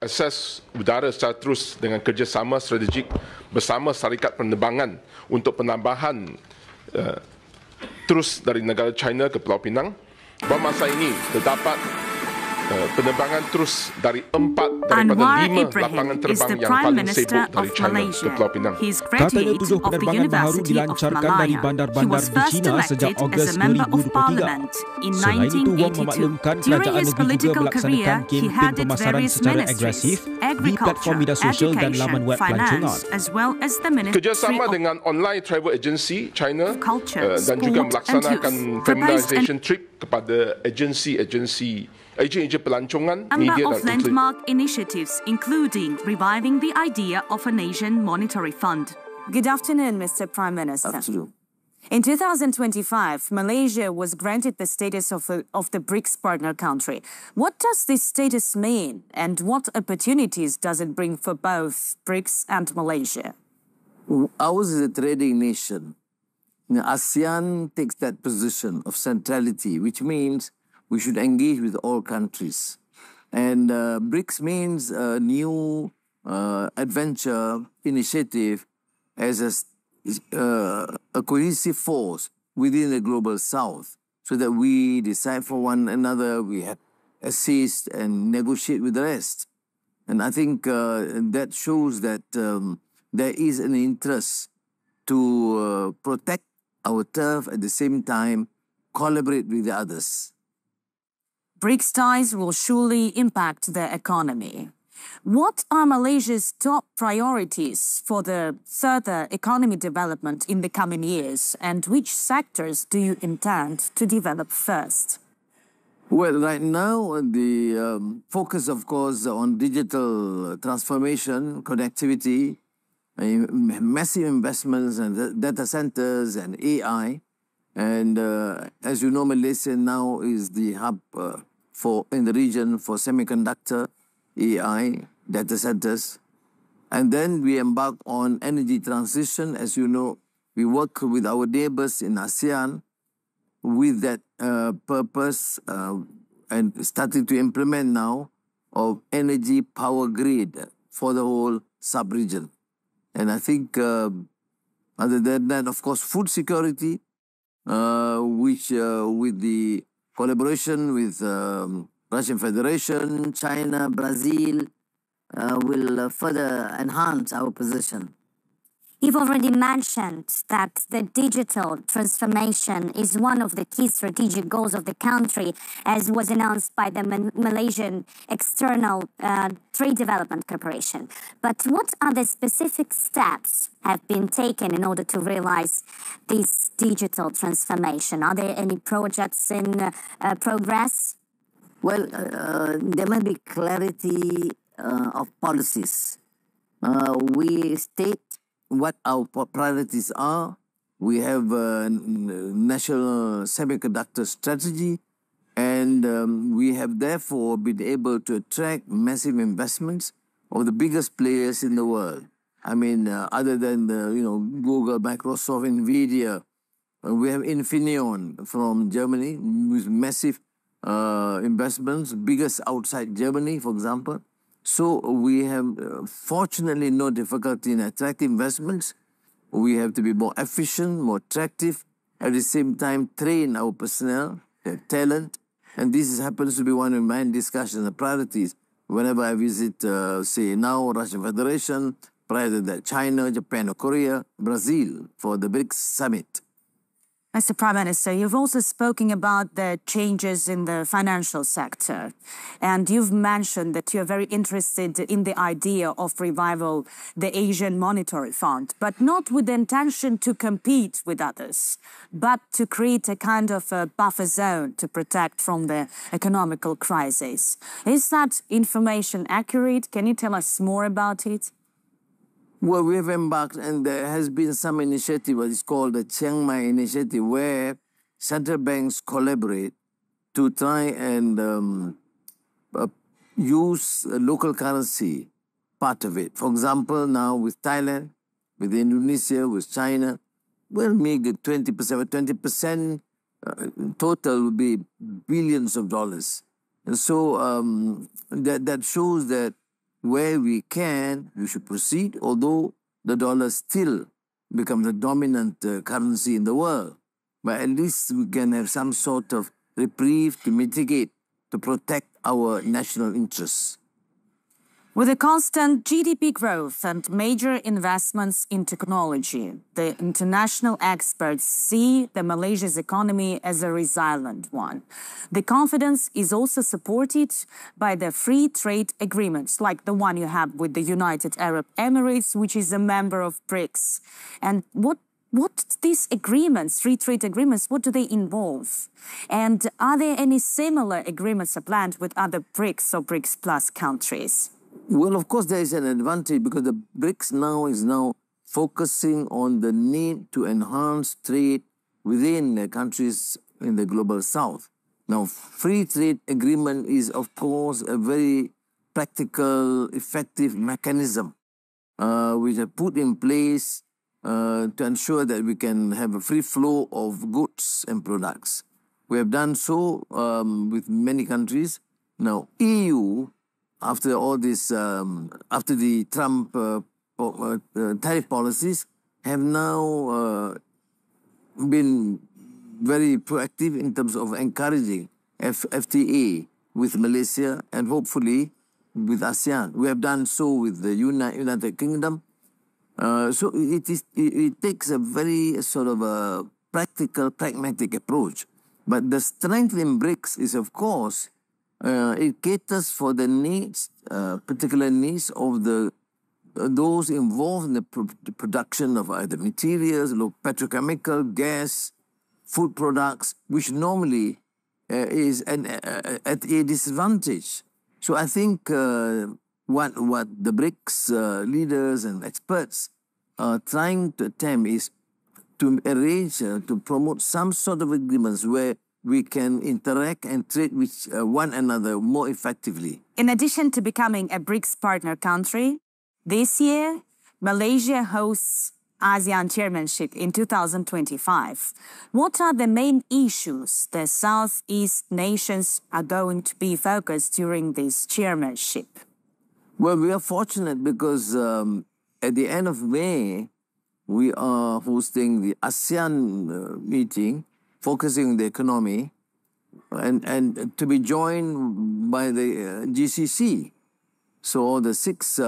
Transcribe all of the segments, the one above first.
Asas udara secara terus dengan kerjasama strategik bersama syarikat penerbangan untuk penambahan terus dari negara China ke Pulau Pinang. Pada masa ini terdapat penerbangan terus dari 4 daripada 5 lapangan terbang yang paling sibuk dari China ke Pulau Pinang. Katanya 7 penerbangan baru dilancarkan dari bandar-bandar di China sejak Ogos 2023. Selain itu, Wong memaklumkan kerajaan negeri juga melaksanakan kempen pemasaran secara agresif di platform media sosial dan laman web pelancongan. Kerjasama dengan online travel agency China dan juga melaksanakan familiarization trip kepada agensi pelancongan, media dan landmark initiatives, including reviving the idea of an Asian monetary fund. Good afternoon, Mr. Prime Minister. Absolutely. In 2025, Malaysia was granted the status of the BRICS partner country. What does this status mean, and what opportunities does it bring for both BRICS and Malaysia? Ours is a trading nation. ASEAN takes that position of centrality, which means we should engage with all countries. And BRICS means a new adventure initiative as a cohesive force within the global south, so that we decide for one another, we assist and negotiate with the rest. And I think that shows that there is an interest to protect our turf, at the same time collaborate with the others. BRICS ties will surely impact the economy. What are Malaysia's top priorities for the further economy development in the coming years, and which sectors do you intend to develop first? Well, right now, the focus, of course, on digital transformation, connectivity, massive investments in data centers and AI. And as you know, Malaysia now is the hub in the region for semiconductor, AI, data centers. And then we embark on energy transition. As you know, we work with our neighbors in ASEAN with that purpose and starting to implement now of energy power grid for the whole sub-region. And I think other than that, of course, food security, which with the collaboration with Russian Federation, China, Brazil, will further enhance our position. You've already mentioned that the digital transformation is one of the key strategic goals of the country, as was announced by the Malaysian External Trade Development Corporation. But what other specific steps have been taken in order to realize this digital transformation? Are there any projects in progress? Well, there may be clarity of policies. We state what our priorities are. We have a national semiconductor strategy, and we have therefore been able to attract massive investments of the biggest players in the world. I mean, other than Google, Microsoft, Nvidia, we have Infineon from Germany with massive investments, biggest outside Germany, for example. So we have, fortunately, no difficulty in attracting investments. We have to be more efficient, more attractive, at the same time train our personnel, their talent. And this happens to be one of my discussions and priorities whenever I visit, say now, Russian Federation, prior to that, China, Japan, or Korea, Brazil, for the BRICS summit. Mr. Prime Minister, you've also spoken about the changes in the financial sector, and you've mentioned that you're very interested in the idea of revival the Asian Monetary Fund, but not with the intention to compete with others, but to create a kind of a buffer zone to protect from the economical crisis. Is that information accurate? Can you tell us more about it? Well, we have embarked, and there has been some initiative, what is called the Chiang Mai Initiative, where central banks collaborate to try and use local currency, part of it. For example, now with Thailand, with Indonesia, with China, we'll make the 20%, 20% total will be billions of dollars. And so that shows that where we can, we should proceed, although the dollar still becomes the dominant currency in the world. But at least we can have some sort of reprieve to mitigate, to protect our national interests. With the constant GDP growth and major investments in technology, the international experts see the Malaysia's economy as a resilient one. The confidence is also supported by the free trade agreements, like the one you have with the United Arab Emirates, which is a member of BRICS. And what these agreements, free trade agreements, what do they involve? And are there any similar agreements planned with other BRICS or BRICS Plus countries? Well, of course, there is an advantage because the BRICS is now focusing on the need to enhance trade within the countries in the global south. Now, free trade agreement is, of course, a very practical, effective mechanism which are put in place to ensure that we can have a free flow of goods and products. We have done so with many countries. Now, EU, after all this, after the Trump tariff policies, have now been very proactive in terms of encouraging FTA with Malaysia and hopefully with ASEAN. We have done so with the United Kingdom. So it takes a very sort of a practical, pragmatic approach. But the strength in BRICS is, of course, it caters for the needs, particular needs of those involved in the production of either materials, petrochemical, gas, food products, which normally is at a disadvantage. So I think what the BRICS leaders and experts are trying to attempt is to arrange, to promote some sort of agreements where we can interact and trade with one another more effectively. In addition to becoming a BRICS partner country, this year, Malaysia hosts ASEAN chairmanship in 2025. What are the main issues the Southeast nations are going to be focused during this chairmanship? Well, we are fortunate because at the end of May, we are hosting the ASEAN meeting, focusing on the economy, and to be joined by the GCC. So all the 6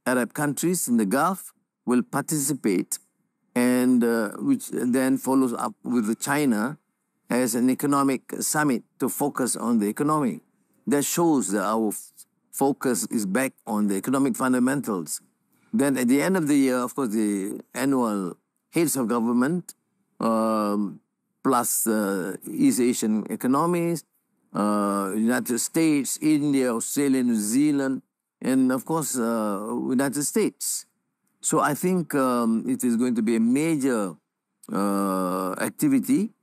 Arab countries in the Gulf will participate, and which then follows up with China as an economic summit to focus on the economy. That shows that our focus is back on the economic fundamentals. Then at the end of the year, of course, the annual heads of government, plus East Asian economies, United States, India, Australia, New Zealand, and of course, United States. So I think it is going to be a major activity,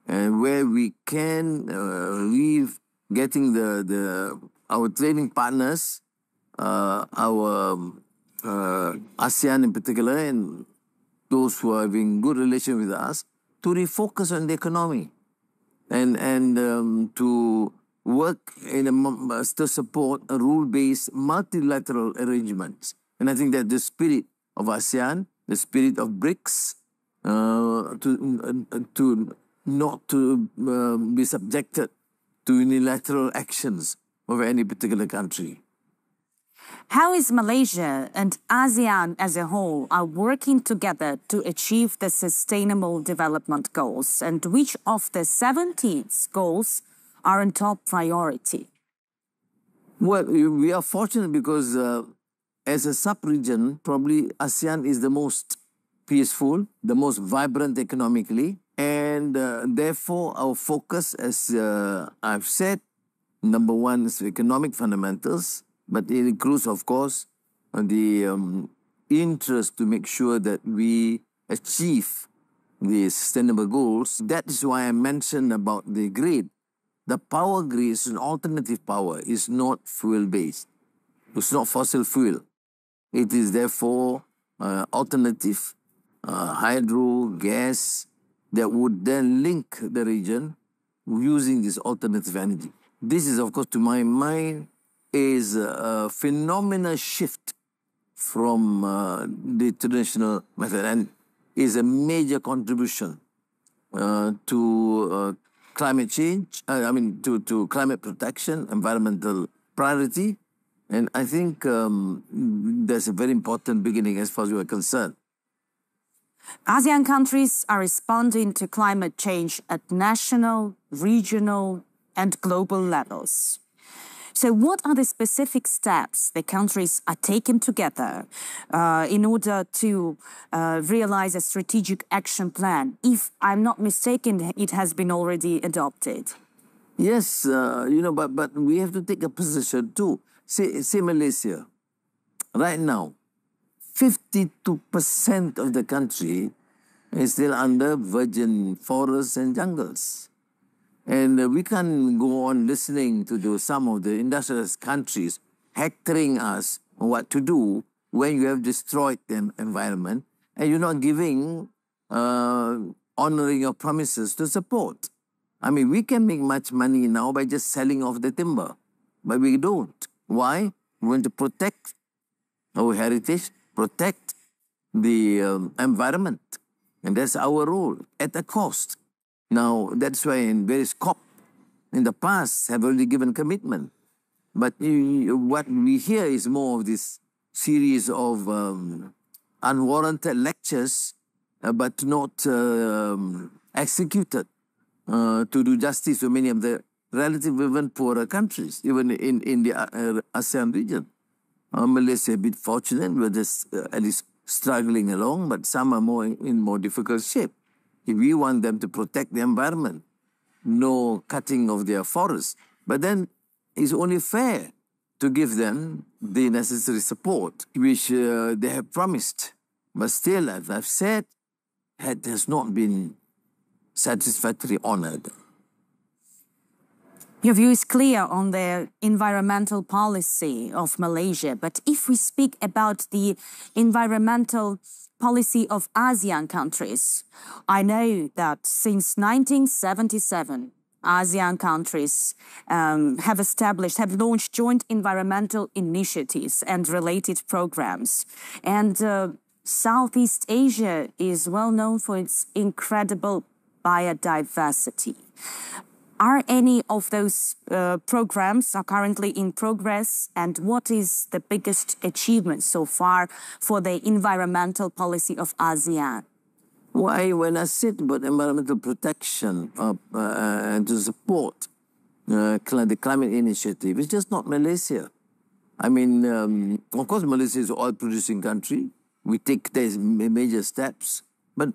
and where we can leave getting our trading partners, our ASEAN in particular, and those who are having good relations with us, to refocus on the economy and to work to support a rule-based multilateral arrangements. And I think that the spirit of ASEAN, the spirit of BRICS, to not to be subjected to unilateral actions of any particular country. How is Malaysia and ASEAN as a whole are working together to achieve the Sustainable Development Goals, and which of the 17 goals are in top priority? Well, we are fortunate because as a sub-region, probably ASEAN is the most peaceful, the most vibrant economically, and therefore our focus, as I've said, number one is economic fundamentals, but it includes, of course, the interest to make sure that we achieve the sustainable goals. That is why I mentioned about the grid. The power grid is an alternative power. It's not fuel-based. It's not fossil fuel. It is therefore alternative, hydro, gas, that would then link the region using this alternative energy. This is, of course, to my mind, is a phenomenal shift from the traditional method and is a major contribution to climate change, to climate protection, environmental priority. And I think that's a very important beginning as far as we are concerned. ASEAN countries are responding to climate change at national, regional, and global levels. So what are the specific steps the countries are taking together in order to realize a strategic action plan? If I'm not mistaken, it has been already adopted. Yes, but we have to take a position too. Say Malaysia. Right now, 52% of the country is still under virgin forests and jungles. And we can't go on listening to some of the industrialist countries hectoring us on what to do when you have destroyed the environment and you're not giving, honoring your promises to support. I mean, we can make much money now by just selling off the timber, but we don't. Why? We want to protect our heritage, protect the environment. And that's our role at a cost. Now, that's why in various COP in the past have already given commitment. But what we hear is more of this series of unwarranted lectures, but not executed to do justice to many of the relatively even poorer countries, even in the ASEAN region. Malaysia a bit fortunate, we're just at least struggling along, but some are in more difficult shape. If we want them to protect the environment, no cutting of their forests, but then it's only fair to give them the necessary support, which they have promised. But still, as I've said, it has not been satisfactorily honored. Your view is clear on the environmental policy of Malaysia, but if we speak about the environmental policy of ASEAN countries, I know that since 1977, ASEAN countries have launched joint environmental initiatives and related programs. And Southeast Asia is well known for its incredible biodiversity. Are any of those programs are currently in progress, and what is the biggest achievement so far for the environmental policy of ASEAN? Why, when I said about environmental protection and to support the climate initiative, it's just not Malaysia. I mean, of course, Malaysia is an oil-producing country. We take these major steps, but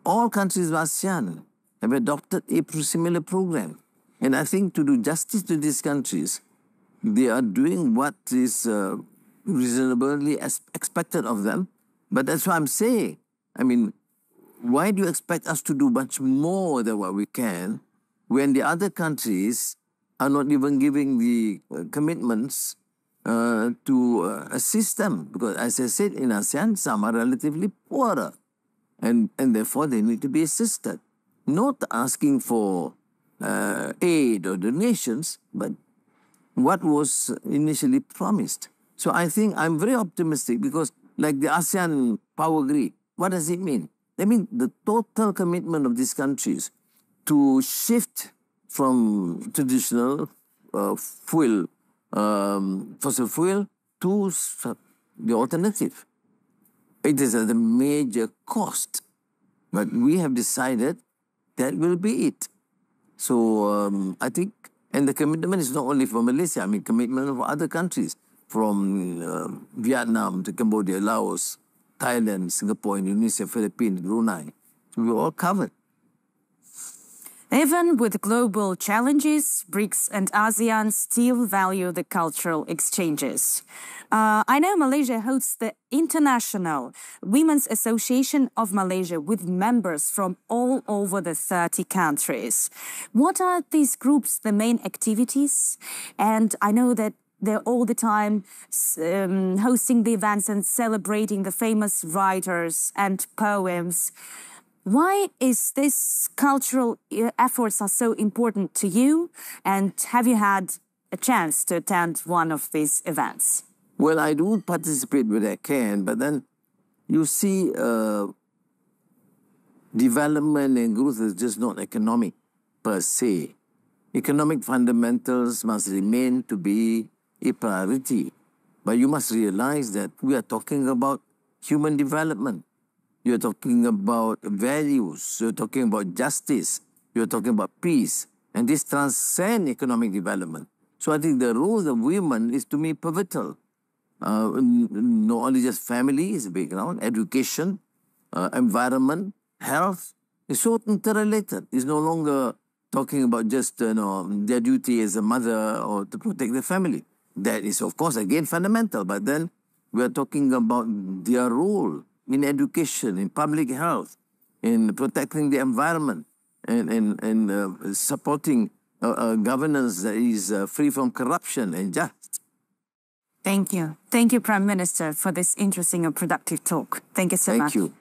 all countries of ASEAN have adopted a similar program. And I think to do justice to these countries, they are doing what is reasonably expected of them. But that's what I'm saying. I mean, why do you expect us to do much more than what we can when the other countries are not even giving the commitments to assist them? Because as I said, in ASEAN, some are relatively poorer. And therefore, they need to be assisted. Not asking for aid or donations, but what was initially promised. So I think I'm very optimistic because like the ASEAN Power Grid, what does it mean? I mean the total commitment of these countries to shift from traditional fossil fuel to the alternative. It is at a major cost, but we have decided that will be it. So I think, and the commitment is not only for Malaysia, I mean commitment of other countries from Vietnam to Cambodia, Laos, Thailand, Singapore, Indonesia, Philippines, Brunei. So we're all covered. Even with global challenges, BRICS and ASEAN still value the cultural exchanges. I know Malaysia hosts the International Women's Association of Malaysia with members from all over the 30 countries. What are these groups, the main activities? And I know that they're all the time hosting the events and celebrating the famous writers and poems. Why is this cultural efforts are so important to you? And have you had a chance to attend one of these events? Well, I do participate where I can, but then you see development and growth is just not economic per se. Economic fundamentals must remain to be a priority. But you must realize that we are talking about human development. You're talking about values. You're talking about justice. You're talking about peace. And this transcends economic development. So I think the role of women is, to me, pivotal. Not only just family is a background, education, environment, health, is so interrelated. It's no longer talking about just their duty as a mother or to protect the family. That is, of course, again, fundamental. But then we are talking about their role in education, in public health, in protecting the environment, and supporting governance that is free from corruption and just. Thank you. Thank you, Prime Minister, for this interesting and productive talk. Thank you so much. Thank you.